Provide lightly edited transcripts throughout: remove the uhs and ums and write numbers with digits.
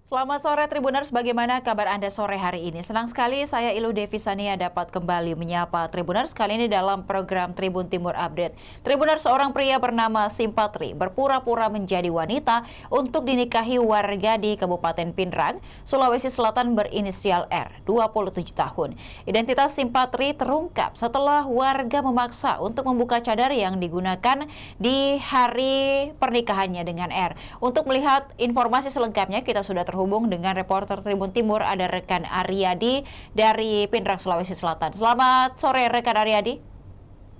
Selamat sore Tribuners, bagaimana kabar Anda sore hari ini? Senang sekali saya Ilu Devi Sania dapat kembali menyapa Tribuners kali ini dalam program Tribun Timur Update. Tribuners, seorang pria bernama Simpatri berpura-pura menjadi wanita untuk dinikahi warga di Kabupaten Pindrang, Sulawesi Selatan berinisial R, 27 tahun. Identitas Simpatri terungkap setelah warga memaksa untuk membuka cadar yang digunakan di hari pernikahannya dengan R. Untuk melihat informasi selengkapnya kita sudah terhubung dengan reporter Tribun Timur, ada rekan Aryadi dari Pindrang, Sulawesi Selatan. Selamat sore rekan Aryadi.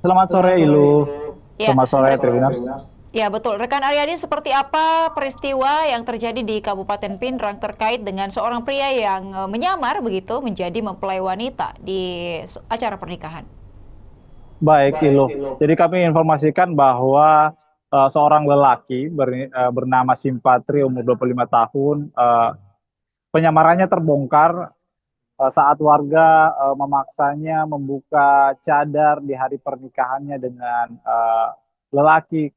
Selamat sore Ilu, Ya, selamat sore Tribuners. ya betul. Rekan Aryadi, seperti apa peristiwa yang terjadi di Kabupaten Pindrang terkait dengan seorang pria yang menyamar begitu menjadi mempelai wanita di acara pernikahan? Baik Ilu, jadi kami informasikan bahwa seorang lelaki bernama Simpatri umur 25 tahun, penyamarannya terbongkar saat warga memaksanya membuka cadar di hari pernikahannya dengan lelaki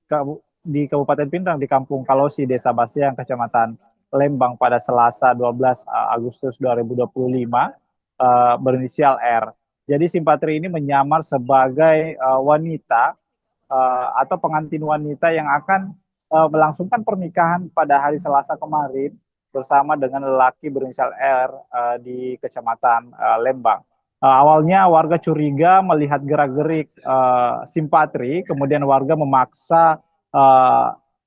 di Kabupaten Pindrang di Kampung Kalosi, Desa Baseang, Kecamatan Lembang pada Selasa 12 Agustus 2025 berinisial R. Jadi Simpatri ini menyamar sebagai wanita atau pengantin wanita yang akan melangsungkan pernikahan pada hari Selasa kemarin bersama dengan lelaki berinisial R di Kecamatan Lembang. Awalnya warga curiga melihat gerak-gerik Simpatri, kemudian warga memaksa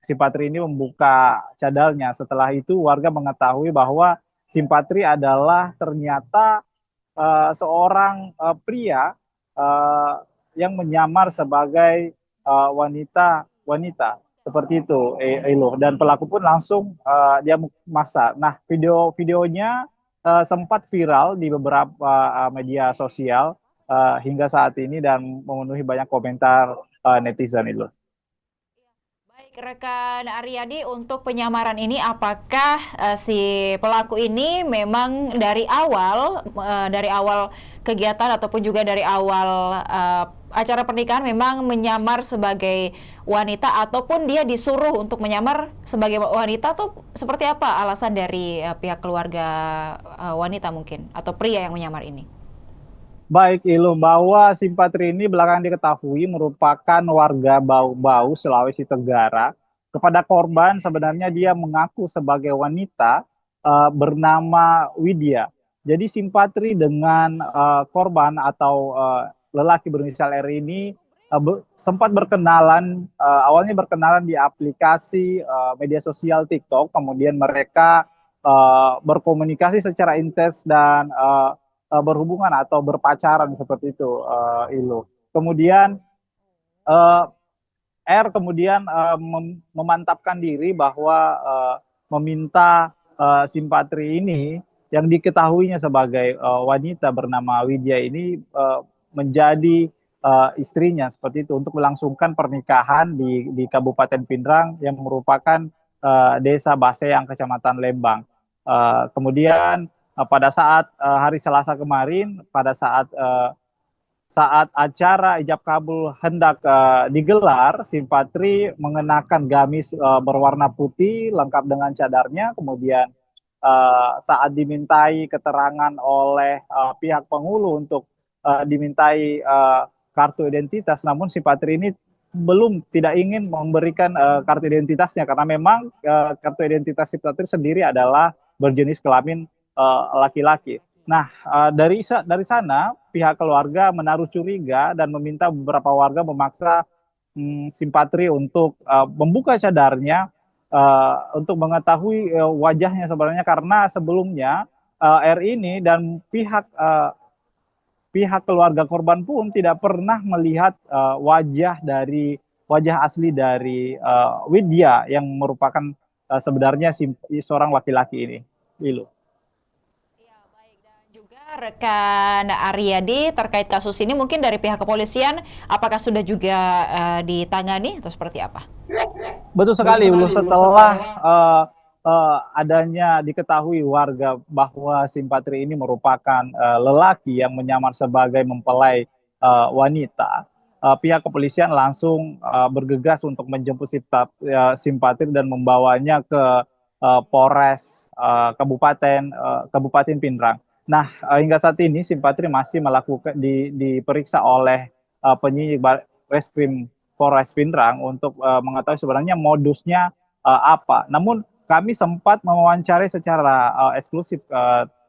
Simpatri ini membuka cadalnya. Setelah itu warga mengetahui bahwa Simpatri adalah ternyata seorang pria uh, yang menyamar sebagai wanita seperti itu, Elo. Dan pelaku pun langsung dia masak. Nah, videonya sempat viral di beberapa media sosial hingga saat ini dan memenuhi banyak komentar netizen itu. Baik, rekan Aryadi, untuk penyamaran ini apakah si pelaku ini memang dari awal kegiatan ataupun juga dari awal acara pernikahan memang menyamar sebagai wanita ataupun dia disuruh untuk menyamar sebagai wanita atau seperti apa alasan dari pihak keluarga wanita mungkin atau pria yang menyamar ini? Baik, Ilum, bahwa Simpatri ini belakangan diketahui merupakan warga Bau-Bau, Sulawesi Tenggara. Kepada korban sebenarnya dia mengaku sebagai wanita bernama Widya. Jadi Simpatri dengan korban atau lelaki berinisial R ini sempat berkenalan, awalnya berkenalan di aplikasi media sosial TikTok, kemudian mereka berkomunikasi secara intens dan berhubungan atau berpacaran seperti itu, Ilu. Kemudian uh, R kemudian memantapkan diri bahwa meminta Simpatri ini yang diketahuinya sebagai wanita bernama Widya ini menjadi istrinya seperti itu untuk melangsungkan pernikahan di Kabupaten Pindrang yang merupakan Desa Baseang, Kecamatan Lembang. Kemudian pada saat hari Selasa kemarin, pada saat acara ijab kabul hendak digelar, Simpatri mengenakan gamis berwarna putih lengkap dengan cadarnya. Kemudian saat dimintai keterangan oleh pihak penghulu untuk dimintai kartu identitas, namun Simpatri ini tidak ingin memberikan kartu identitasnya karena memang kartu identitas Simpatri sendiri adalah berjenis kelamin laki-laki. Nah, dari sana pihak keluarga menaruh curiga dan meminta beberapa warga memaksa Simpatri untuk membuka cadarnya untuk mengetahui wajahnya sebenarnya karena sebelumnya R ini dan pihak keluarga korban pun tidak pernah melihat wajah asli dari Widya yang merupakan sebenarnya seorang laki-laki ini. Lilu. Ya, baik. Dan juga rekan Aryadi terkait kasus ini mungkin dari pihak kepolisian apakah sudah juga ditangani atau seperti apa? Betul sekali, Ulu. Setelah adanya diketahui warga bahwa Simpatri ini merupakan lelaki yang menyamar sebagai mempelai wanita, pihak kepolisian langsung bergegas untuk menjemput Simpatri dan membawanya ke Polres Kabupaten Pindrang. Nah, hingga saat ini Simpatri masih diperiksa oleh penyidik Reskrim Polres Pindrang untuk mengetahui sebenarnya modusnya apa. Namun kami sempat mewawancari secara eksklusif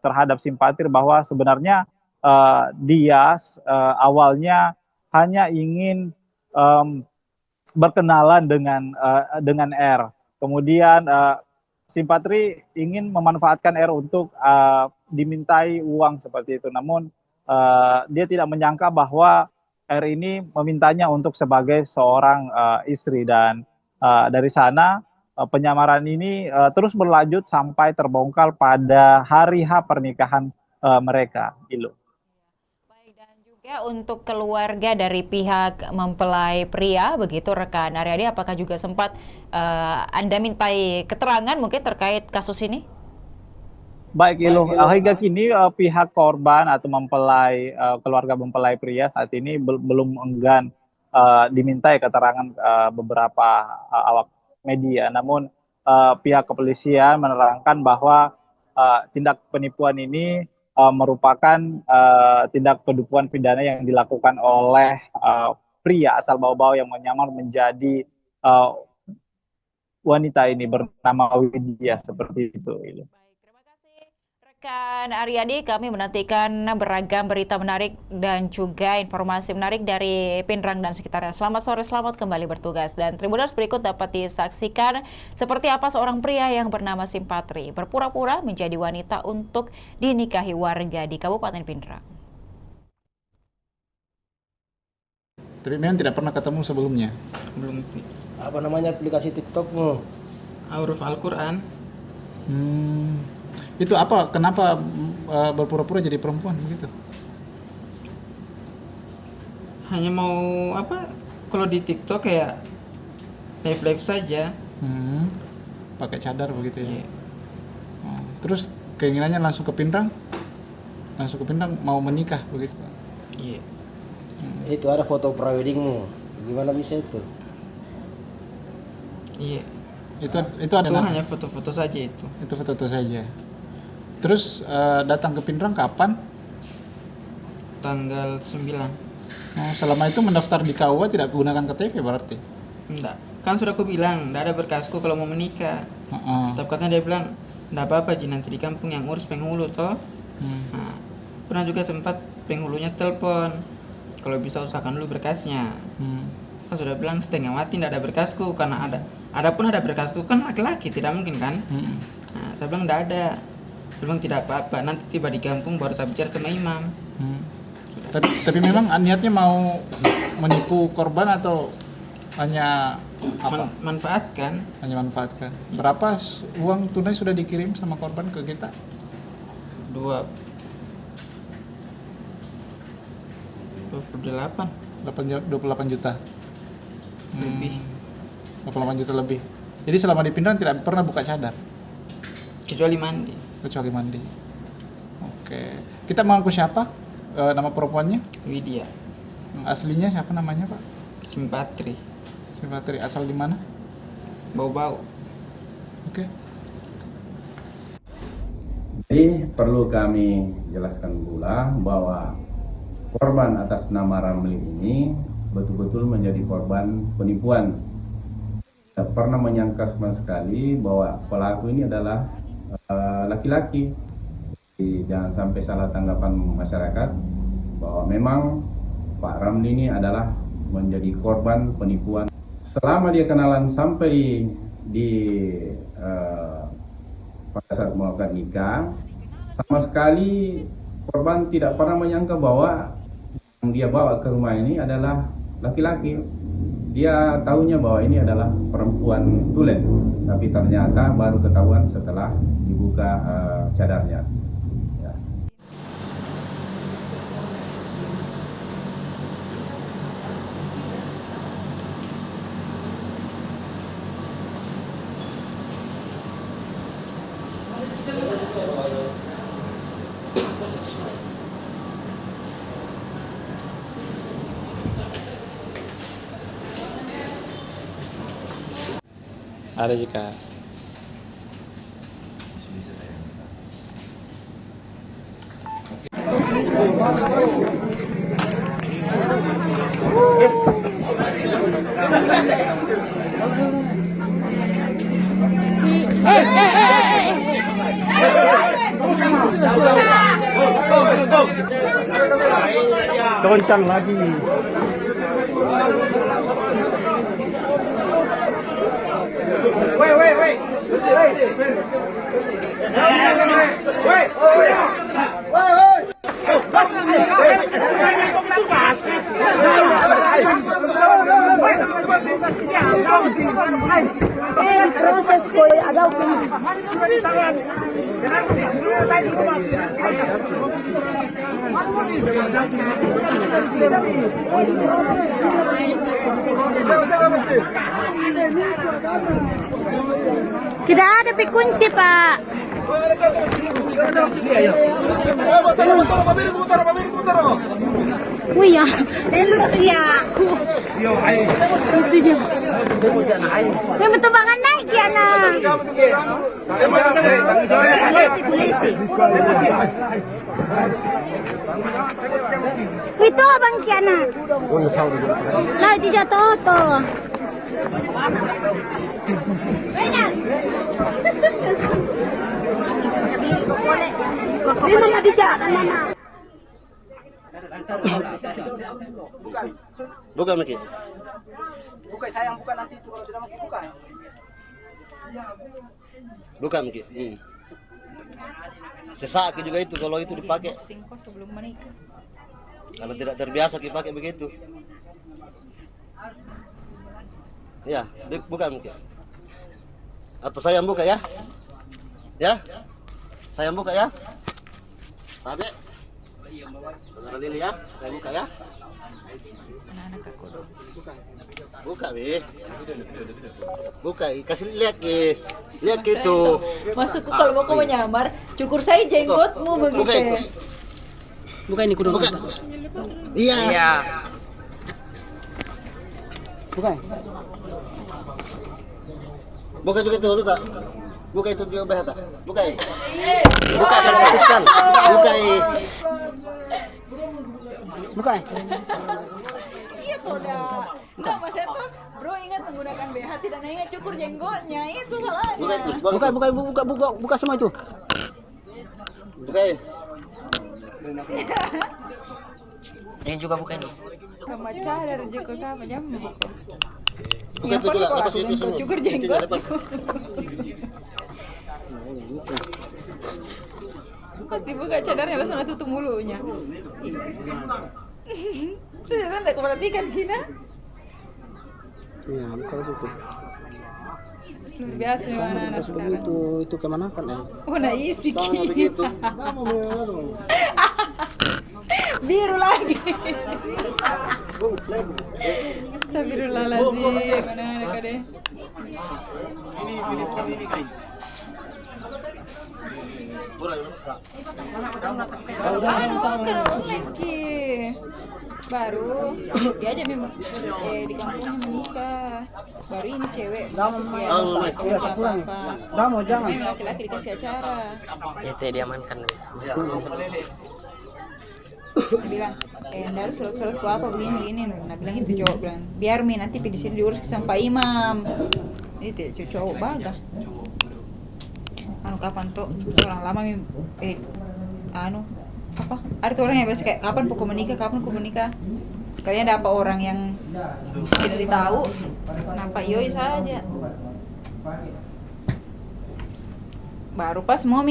terhadap Simpatri bahwa sebenarnya dia awalnya hanya ingin berkenalan dengan R. Kemudian Simpatri ingin memanfaatkan R untuk dimintai uang seperti itu. Namun dia tidak menyangka bahwa R ini memintanya untuk sebagai seorang istri, dan dari sana penyamaran ini terus berlanjut sampai terbongkar pada hari H pernikahan mereka. Ilu. Baik, dan juga untuk keluarga dari pihak mempelai pria, begitu rekan Aryadi, apakah juga sempat Anda mintai keterangan mungkin terkait kasus ini? Baik, Ilu. Hingga kini pihak korban atau keluarga mempelai pria saat ini belum enggan dimintai keterangan beberapa awak media. Namun pihak kepolisian menerangkan bahwa tindak penipuan ini merupakan tindak penipuan pidana yang dilakukan oleh pria asal Bau-Bau yang menyamar menjadi wanita ini bernama Widya, seperti itu, Ilu. Baik, terima kasih rekan Aryadi. Kami menantikan beragam berita menarik dan juga informasi menarik dari Pindrang dan sekitarnya. Selamat sore, selamat kembali bertugas. Dan Tribuners berikut dapat disaksikan seperti apa seorang pria yang bernama Simpatri berpura-pura menjadi wanita untuk dinikahi warga di Kabupaten Pindrang. Tapi memang tidak pernah ketemu sebelumnya. Belum. Apa namanya aplikasi TikTokmu? Huruf Al-Quran. Itu apa? Kenapa berpura-pura jadi perempuan begitu? Hanya mau apa? Kalau di TikTok kayak live saja. Pakai cadar begitu ya. Iya. Terus keinginannya langsung ke Pindrang? Langsung ke Pindrang mau menikah begitu, Pak? Iya. Itu ada foto preweddingmu. Gimana bisa itu? Iya. Itu ada Itu hanya foto-foto saja itu. Itu foto-foto saja. Terus datang ke Pindrang kapan? Tanggal 9. Selama itu mendaftar di KUA tidak gunakan KTP berarti? Enggak. Kan sudah aku bilang, enggak ada berkasku kalau mau menikah. Tapi katanya dia bilang, enggak apa-apa Ji, nanti di kampung yang urus penghulu toh. Nah, pernah juga sempat penghulunya telepon, kalau bisa usahakan dulu berkasnya. Kan sudah bilang setengah mati enggak ada berkasku, karena adapun ada berkasku kan laki-laki, tidak mungkin kan. Nah, saya bilang enggak ada. Dia bilang tidak apa-apa, nanti tiba di kampung baru saya bicara sama imam. Tapi memang niatnya mau menipu korban atau hanya apa? Manfaatkan. Hanya manfaatkan. Berapa uang tunai sudah dikirim sama korban ke kita? 28 juta. Lebih. 28 juta lebih. Jadi selama di Pindrang tidak pernah buka cadar? Kecuali mandi. Kecuali mandi. Oke. Kita mengaku siapa? Nama perempuannya? Widya. Aslinya siapa namanya, Pak? Simpatri. Simpatri. Asal di mana? Bau-bau. Oke. Jadi perlu kami jelaskan pula bahwa korban atas nama Ramli ini betul-betul menjadi korban penipuan. Tidak pernah menyangka sama sekali bahwa pelaku ini adalah laki-laki. Jangan sampai salah tanggapan masyarakat bahwa memang Pak Ramli ini adalah menjadi korban penipuan. Selama dia kenalan sampai di pada saat melakukan nikah, sama sekali korban tidak pernah menyangka bahwa yang dia bawa ke rumah ini adalah laki-laki. Dia tahunya bahwa ini adalah perempuan tulen, tapi ternyata baru ketahuan setelah dibuka cadarnya. Ya. Ada jika Kencang lagi. Proses boleh ada tidak ada kunci, Pak. Wih ya, ya. Itu dia. Yang betul-bangan naik ya nah. Itu abang Kiana. Lah di jatuh to. Ini mana dijak mana? Buka Miki. Buka sayang, buka nanti itu kalau tidak mau buka. Buka Miki. Sesak juga itu kalau itu dipakai. Singko sebelum menikah. Kalau tidak terbiasa dipakai begitu. Ya, buka Miki. Atau saya yang buka ya? Ya? Saya yang buka ya? Sabe? Saudara Lili ya? Saya buka ya? Anak-anak aku dong. Buka, Bi. Buka, kasih lihat Ki. Lihat gitu. Masuk kalau mau kau menyamar, cukur saya jenggotmu Buka begitu. itu. Buka ini kudu. Buka. Iya. Buka. Buka juga itu dulu tak? Buka itu juga behata. Buka. Buka saya putuskan. Buka. Buka. Iya tuh dah. Nah, Mas Eto, bro ingat menggunakan BH, tidak ingat cukur jenggotnya, itu salahnya. Buka itu. Buka semua itu. Buka. Ini juga buka ini. Kamaca dari cukur apa jam? Buka itu juga. Lepas itu semua. Cukur jenggot. Lepas. Pasti buka cadarnya langsung tutup mulutnya. Saya tidak perhatikan sih nah. Ya, buka itu. Luar biasa memang anak sekarang. Itu kemana kan ya? Oh, nah isi Sama begitu. biru lagi. Astagfirullahaladzim, anak-anak deh. Anu, kenal online ki. Baru dia aja memang di kampungnya menikah. Baru ini cewek. Dia apa-apa. Jangan. Memang laki-laki dikasih acara. Ya teh diamankan. Dia bilang, ntar surat-surat ku apa begini. Nah bilang itu cowok bilang, biar mi nanti di sini diurus sama Pak Imam. Itu cowok bagah. Anu kapan tuh orang lama mi anu apa? Ada tuh orang yang biasa kayak kapan pokok menikah. Sekalian ada apa orang yang tidak ditahu, kenapa yoi saja. Baru pas mau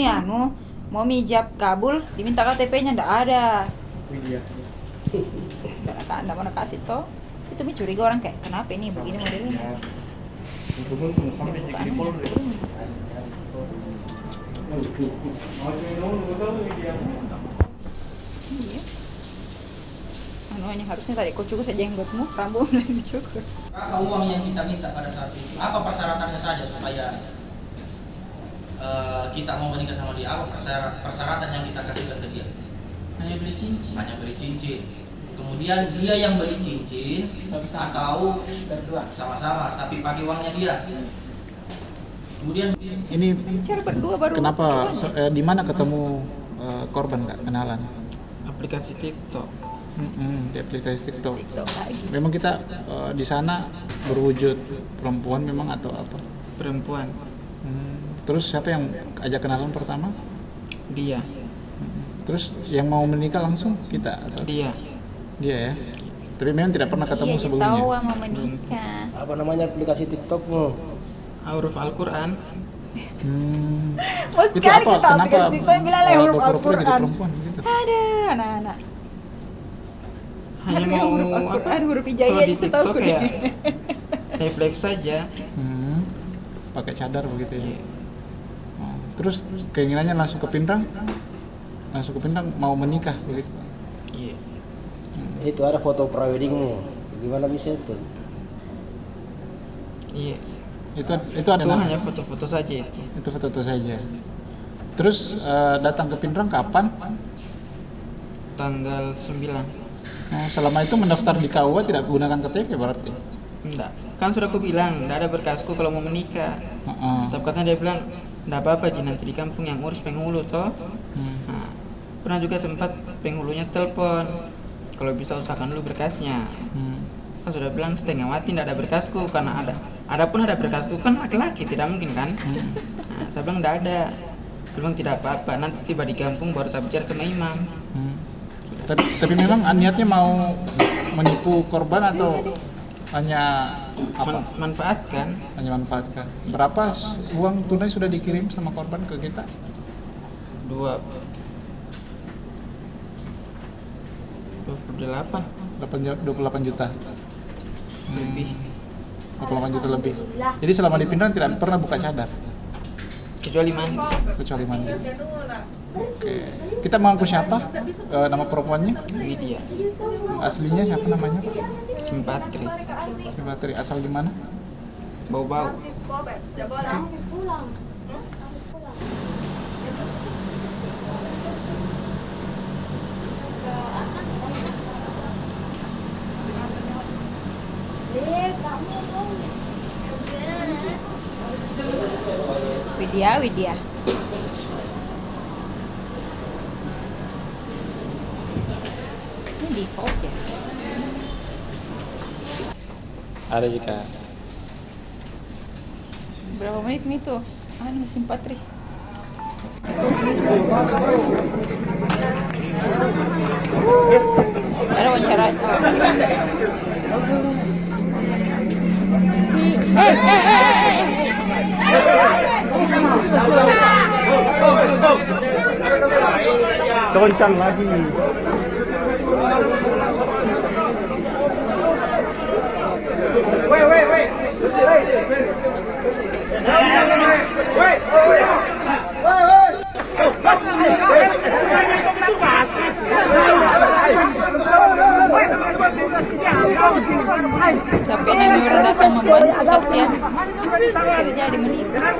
ijab kabul diminta KTP-nya ndak ada. Nggak mau kasih toh. Itu mi curiga orang kayak kenapa ini begini modelnya. Iya. Anunya harusnya tadi kau cukur saja jenggotmu, rambutmu yang dicukur. Apa uang yang kita minta pada saat itu? Apa persyaratannya saja supaya kita mau menikah sama dia? Apa persyaratan yang kita kasihkan ke dia? Hanya beli cincin. Hanya beli cincin. Kemudian dia yang beli cincin atau berdua sama-sama tapi pakai uangnya dia. Kemudian Ini Cara berdua baru. kenapa di mana ketemu korban Kak, kenalan? aplikasi TikTok. Di aplikasi TikTok. TikTok lagi. Memang kita di sana berwujud perempuan memang atau apa? Perempuan. Terus siapa yang ajak kenalan pertama? Dia. Terus yang mau menikah langsung kita atau? Dia ya. Tapi memang tidak pernah ketemu sebelumnya. Tahu mau menikah. Apa namanya aplikasi TikTokmu? huruf Al-Quran. Mau sekali kita aplikasi TikTok yang bilang huruf pura-pura jadi Al-Quran. perempuan gitu. Ada anak-anak. Hanya mau huruf Al-Quran, huruf kalau hijaiyah di di setahu TikTok ya refleks saja. Pakai cadar begitu ya. Terus keinginannya langsung ke Pinrang? Langsung ke Pinrang mau menikah begitu. Iya. Itu ada foto preweddingmu. Gimana bisa itu? Iya. Itu ada Itu hanya foto-foto saja itu. Itu foto-foto saja. Terus datang ke Pinrang kapan? Tanggal 9. Selama itu mendaftar di KUA tidak menggunakan KTP berarti? Enggak. Kan sudah aku bilang, enggak ada berkasku kalau mau menikah. Tapi katanya dia bilang, enggak apa-apa Ji, nanti di kampung yang urus penghulu toh. Nah, pernah juga sempat penghulunya telepon, kalau bisa usahakan dulu berkasnya. Kan sudah bilang setengah mati enggak ada berkasku, karena ada pun ada berkasku kan laki-laki, tidak mungkin kan. Nah, saya bilang enggak ada. Dia bilang tidak apa-apa, nanti tiba di kampung baru saya bicara sama imam. Tapi memang niatnya mau menipu korban atau hanya apa? Manfaatkan. Hanya manfaatkan. Berapa uang tunai sudah dikirim sama korban ke kita? 28 juta. Lebih. 28 juta lebih. Jadi selama di Pinrang tidak pernah buka cadar? Kecuali mandi. Oke. Kita mengaku siapa? Nama perempuannya? Widya. Aslinya siapa namanya? Simpatri. Simpatri. Asal di mana? Bau-bau. Widya. Ini default ya? Ada juga. Berapa menit nih tuh? Simpatri. Ada wawancara. Kencang lagi. Capek nih orang datang membantu, kasihan. Tidak jadi menikah.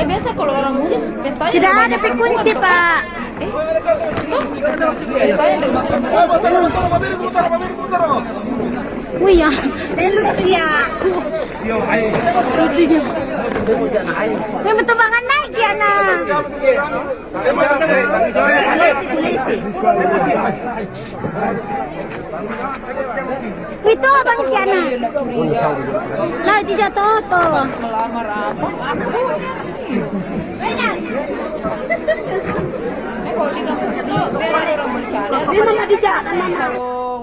Biasa kalau orang Bugis pestanya Tidak ada kunci, Pak. Pestanya di rumah. Wih ya, Lucia. Yang betul banget naik ya nah. Itu abang Kiana. Lah tidak toto. Melamar apa? Kalau di kampung itu biar ada orang bercadar. Kalau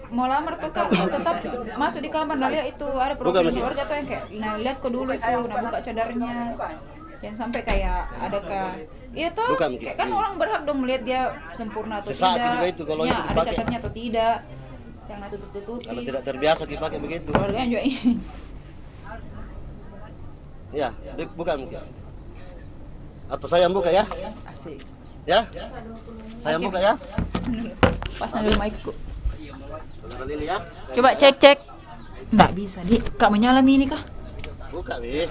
mau lamar tuh kak, tetap masuk di kamar. Nah lihat itu ada program keluarga tuh yang kayak, nah lihat ke dulu itu, nah buka cadarnya. Jangan sampai kayak ada iya tuh, kayak kan orang berhak dong melihat dia sempurna atau tidak. Itu, kalau ya, itu ada catatnya atau tidak. Yang tutup-tutupi. Kalau tidak terbiasa dipakai begitu. Keluarganya juga ini. Ya, buka mungkin. Atau saya yang buka ya? Asik. Ya? Saya yang buka ya? Pas dulu mic-ku. Lili ya? Coba cek. Nggak bisa, Di. Kak menyalami ini kah? Buka, Bi.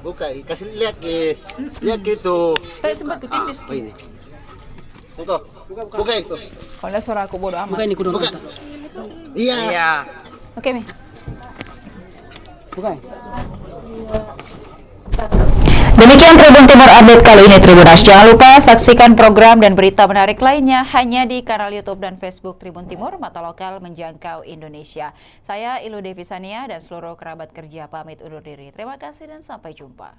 Buka, kasih lihat, Ki. Lihat gitu. Saya sempat kutindis, Ki. Ini. Engkau, buka itu. Kalau suara aku bodo amat. Buka ini kudu. Iya. Oke, Mi. Buka. Demikian Tribun Timur Update kali ini Tribuners. Jangan lupa saksikan program dan berita menarik lainnya hanya di kanal YouTube dan Facebook Tribun Timur, mata lokal menjangkau Indonesia. Saya Ilu Devisania dan seluruh kerabat kerja pamit undur diri. Terima kasih dan sampai jumpa.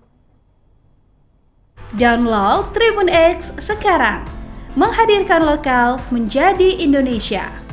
Download Tribun X sekarang, menghadirkan lokal menjadi Indonesia.